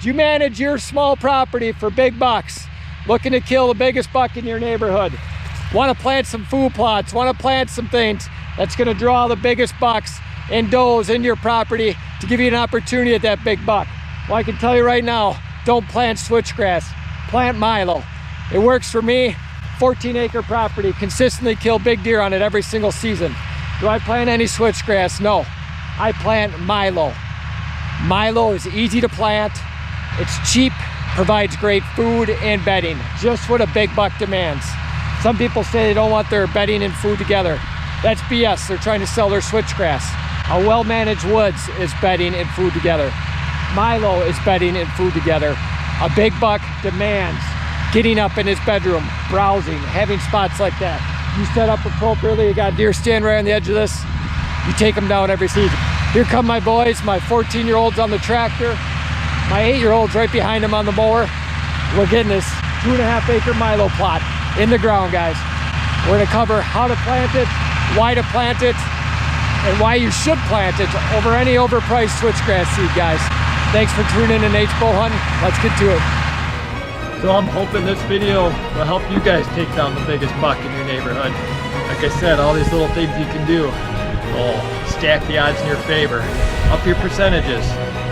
You manage your small property for big bucks, looking to kill the biggest buck in your neighborhood. Want to plant some food plots, want to plant some things that's going to draw the biggest bucks and does in your property to give you an opportunity at that big buck. Well, I can tell you right now, don't plant switchgrass, plant Milo. It works for me. 14-acre property, consistently kill big deer on it every single season. Do I plant any switchgrass? No. I plant Milo. Milo is easy to plant, it's cheap, provides great food and bedding, just what a big buck demands. Some people say they don't want their bedding and food together. That's BS, they're trying to sell their switchgrass. A well-managed woods is bedding and food together. Milo is bedding and food together. A big buck demands getting up in his bedroom, browsing, having spots like that. You set up appropriately, you got deer stand right on the edge of this, you take them down every season. Here come my boys, my 14-year-olds on the tractor, my 8-year-olds right behind them on the mower. We're getting this 2.5-acre Milo plot in the ground, guys. We're gonna cover how to plant it, why to plant it, and why you should plant it over any overpriced switchgrass seed, guys. Thanks for tuning in to Nate's Bowhunting. Let's get to it. So I'm hoping this video will help you guys take down the biggest buck in your neighborhood. Like I said, all these little things you can do will stack the odds in your favor, up your percentages.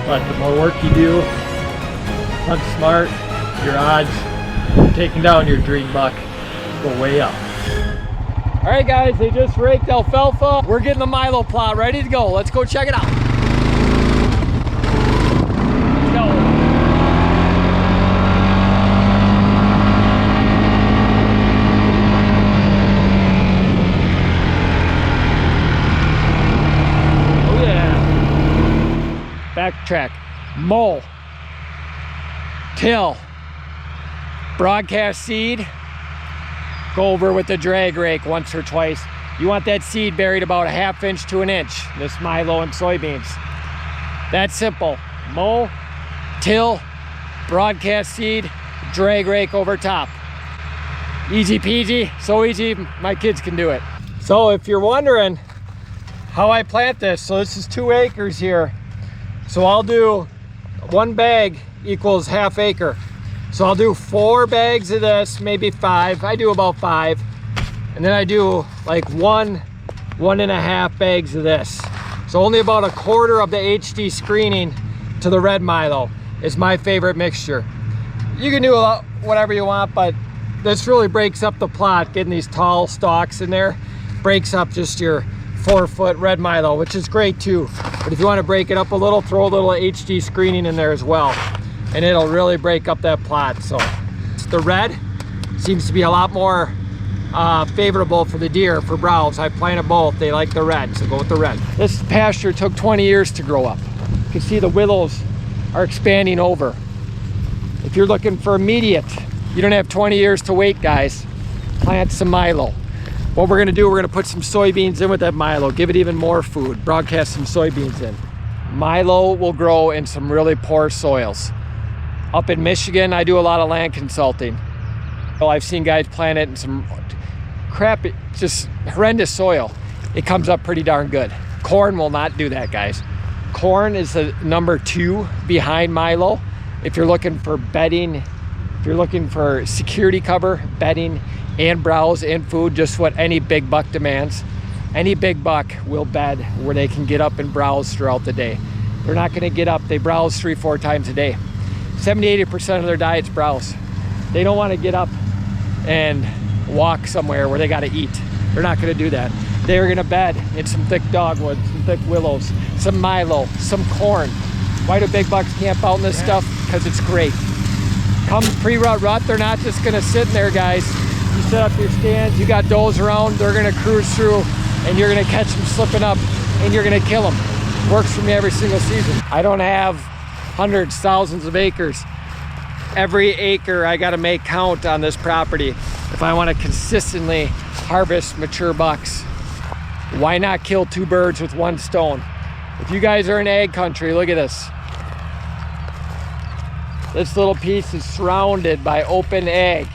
But the more work you do, hunt smart, your odds of taking down your dream buck go way up. All right, guys, they just raked alfalfa. We're getting the Milo plot ready to go. Let's go check it out. Let's go. Backtrack, mow, till, broadcast seed, go over with the drag rake once or twice. You want that seed buried about a 1/2 inch to 1 inch, this Milo and soybeans. That's simple. Mow, till, broadcast seed, drag rake over top. Easy peasy, so easy my kids can do it. So if you're wondering how I plant this, so this is 2 acres here. So I'll do 1 bag equals 1/2 acre. So I'll do 4 bags of this, maybe 5. I do about 5. And then I do like 1.5 bags of this. So only about 1/4 of the HD screening to the red Milo is my favorite mixture. You can do whatever you want, but this really breaks up the plot. Getting these tall stalks in there breaks up just your 4-foot red Milo, which is great too. But if you want to break it up a little, throw a little HD screening in there as well, and it'll really break up that plot. So the red seems to be a lot more favorable for the deer for browse. I planted both, they like the red, so go with the red. This pasture took 20 years to grow up. You can see the willows are expanding over. If you're looking for immediate, you don't have 20 years to wait, guys. Plant some Milo. What we're gonna do, we're gonna put some soybeans in with that Milo, give it even more food, broadcast some soybeans in. Milo will grow in some really poor soils. Up in Michigan, I do a lot of land consulting. Well, I've seen guys plant it in some crappy, just horrendous soil. It comes up pretty darn good. Corn will not do that, guys. Corn is the number 2 behind Milo. If you're looking for bedding, if you're looking for security cover, bedding, and browse and food, just what any big buck demands. Any big buck will bed where they can get up and browse throughout the day. They're not gonna get up, they browse 3-4 times a day. 70-80% of their diet's browse. They don't wanna get up and walk somewhere where they gotta eat. They're not gonna do that. They're gonna bed in some thick dogwood, some thick willows, some Milo, some corn. Why do big bucks camp out in this stuff? Because it's great. Come pre-rut rut, they're not just gonna sit in there, guys. You set up your stands, you got does around, they're gonna cruise through, and you're gonna catch them slipping up, and you're gonna kill them. Works for me every single season. I don't have hundreds, thousands of acres. Every acre I gotta make count on this property if I wanna consistently harvest mature bucks. Why not kill 2 birds with 1 stone? If you guys are in ag country, look at this. This little piece is surrounded by open ag.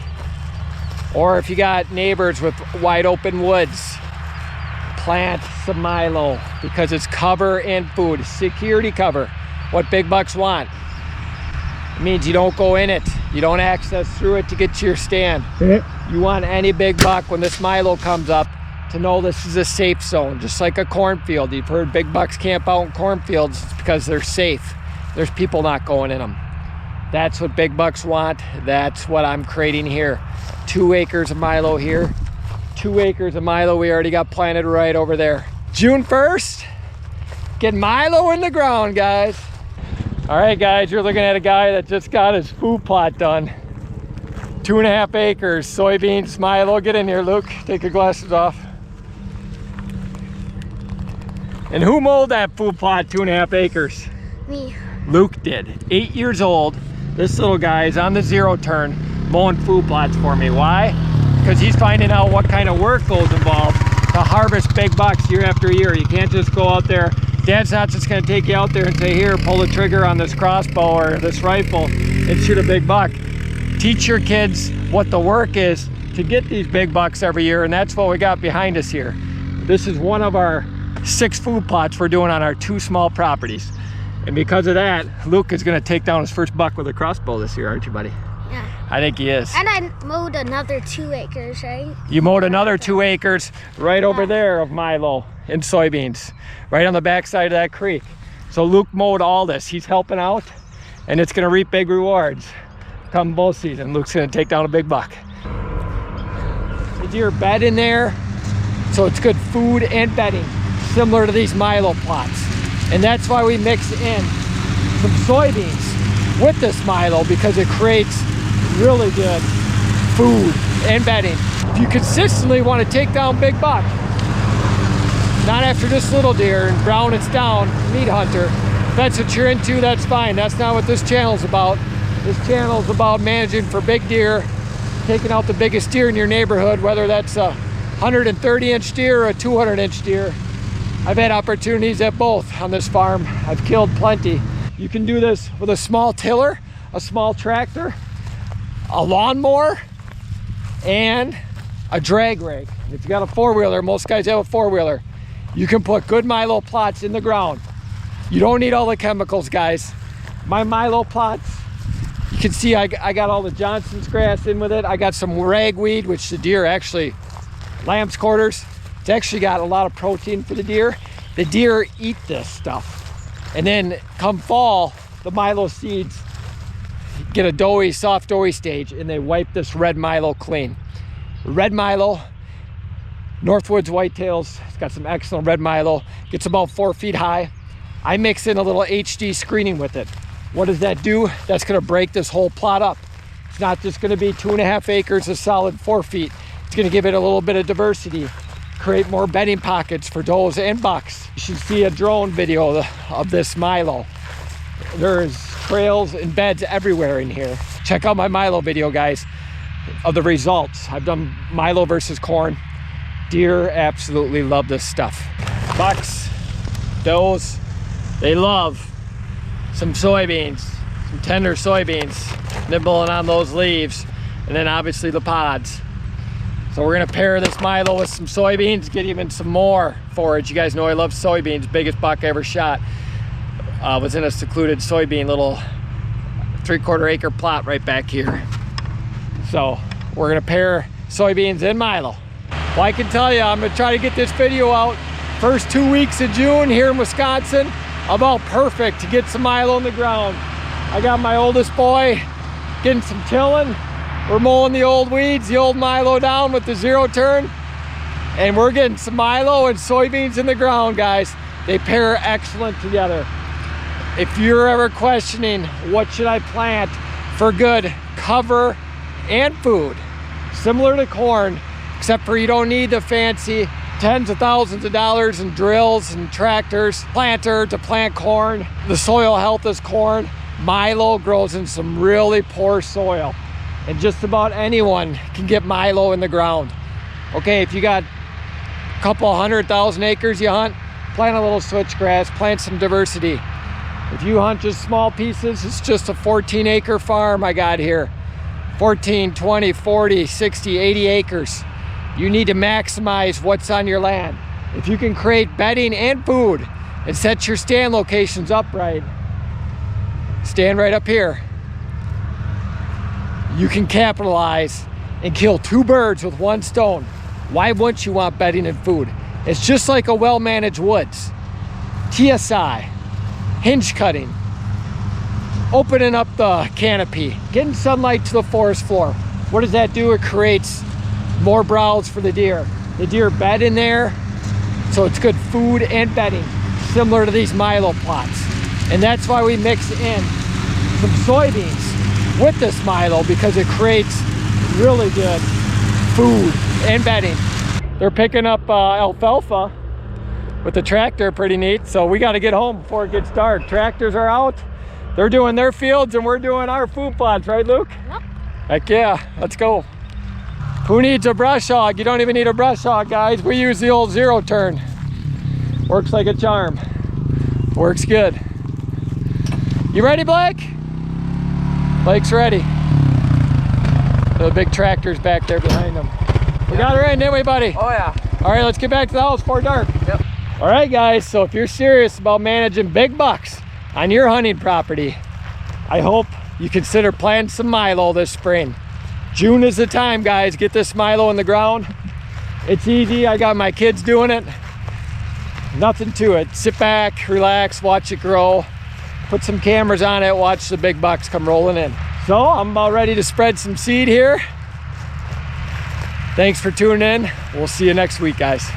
Or if you got neighbors with wide open woods, plant some Milo because it's cover and food, security cover, what big bucks want. It means you don't go in it. You don't access through it to get to your stand. You want any big buck when this Milo comes up to know this is a safe zone, just like a cornfield. You've heard big bucks camp out in cornfields. It's because they're safe. There's people not going in them. That's what big bucks want. That's what I'm creating here. 2 acres of Milo here. 2 acres of Milo we already got planted right over there. June 1st, get Milo in the ground, guys. All right, guys, you're looking at a guy that just got his food plot done. 2.5 acres, soybeans, Milo. Get in here, Luke. Take your glasses off. And who mowed that food plot, 2.5 acres? Me. Luke did. 8 years old. This little guy is on the 0 turn mowing food plots for me. Why? Because he's finding out what kind of work goes involved to harvest big bucks year after year. You can't just go out there. Dad's not just going to take you out there and say, here, pull the trigger on this crossbow or this rifle and shoot a big buck. Teach your kids what the work is to get these big bucks every year, and that's what we got behind us here. This is one of our 6 food plots we're doing on our 2 small properties. And because of that, Luke is going to take down his first buck with a crossbow this year, aren't you, buddy? Yeah. I think he is. And I mowed another 2 acres, right? You mowed another 2 acres right over there of Milo and soybeans, right on the backside of that creek. So Luke mowed all this. He's helping out, and it's going to reap big rewards come bow season. Luke's going to take down a big buck. The deer bed in there, so it's good food and bedding, similar to these Milo plots. And that's why we mix in some soybeans with this Milo, because it creates really good food and bedding. If you consistently want to take down big buck, not after this little deer and brown it's down, meat hunter, if that's what you're into, that's fine. That's not what this channel's about. This channel's about managing for big deer, taking out the biggest deer in your neighborhood, whether that's a 130-inch deer or a 200-inch deer. I've had opportunities at both on this farm. I've killed plenty. You can do this with a small tiller, a small tractor, a lawnmower, and a drag rake. If you got a 4-wheeler, most guys have a 4-wheeler, you can put good Milo plots in the ground. You don't need all the chemicals, guys. My Milo plots, you can see I got all the Johnson's grass in with it. I got some ragweed, which the deer actually, lamb's quarters. It's actually got a lot of protein for the deer. The deer eat this stuff. And then come fall, the Milo seeds get a doughy, soft doughy stage, and they wipe this red Milo clean. Red Milo, Northwoods Whitetails, it's got some excellent red Milo. Gets about 4 feet high. I mix in a little HD screening with it. What does that do? That's gonna break this whole plot up. It's not just gonna be 2.5 acres of solid 4 feet. It's gonna give it a little bit of diversity, create more bedding pockets for does and bucks. You should see a drone video of this Milo. There's trails and beds everywhere in here. Check out my Milo video, guys, of the results. I've done Milo versus corn. Deer absolutely love this stuff. Bucks, does, they love some soybeans, some tender soybeans, nibbling on those leaves, and then obviously the pods. So we're gonna pair this Milo with some soybeans, get even some more forage. You guys know I love soybeans. Biggest buck I ever shot was in a secluded soybean little 3/4 acre plot right back here. So we're gonna pair soybeans and Milo. Well, I can tell you, I'm gonna try to get this video out first 2 weeks of June here in Wisconsin. About perfect to get some Milo in the ground. I got my oldest boy getting some tilling. We're mowing the old weeds, the old Milo down with the 0 turn. And we're getting some Milo and soybeans in the ground, guys. They pair excellent together. If you're ever questioning what should I plant for good cover and food, similar to corn, except for you don't need the fancy tens of thousands of dollars in drills and tractors, planter to plant corn. The soil health is corn. Milo grows in some really poor soil. And just about anyone can get Milo in the ground. Okay, if you got a couple 100,000 acres you hunt, plant a little switchgrass, plant some diversity. If you hunt just small pieces, it's just a 14-acre farm I got here. 14, 20, 40, 60, 80 acres. You need to maximize what's on your land. If you can create bedding and food and set your stand locations up right, stand right up here. you can capitalize and kill 2 birds with 1 stone. Why wouldn't you want bedding and food? It's just like a well-managed woods. TSI, hinge cutting, opening up the canopy, getting sunlight to the forest floor. What does that do? It creates more browse for the deer. The deer bed in there, so it's good food and bedding, similar to these Milo plots. And that's why we mix in some soybeans with this Milo, because it creates really good food and bedding. They're picking up alfalfa with the tractor, pretty neat. So we got to get home before it gets dark. Tractors are out. They're doing their fields and we're doing our food plots, right, Luke? Yep. Heck yeah, let's go. Who needs a brush hog? You don't even need a brush hog, guys. We use the old 0 turn. Works like a charm. Works good. You ready, Blake? Blake's ready. The big tractor's back there behind them. We got her in, didn't we, buddy? Oh yeah. All right, let's get back to the house before dark. Yep. All right, guys, so if you're serious about managing big bucks on your hunting property, I hope you consider planting some Milo this spring. June is the time, guys. Get this Milo in the ground. It's easy. I got my kids doing it. Nothing to it. Sit back, relax, watch it grow. Put some cameras on it, watch the big bucks come rolling in. So I'm about ready to spread some seed here. Thanks for tuning in. We'll see you next week, guys.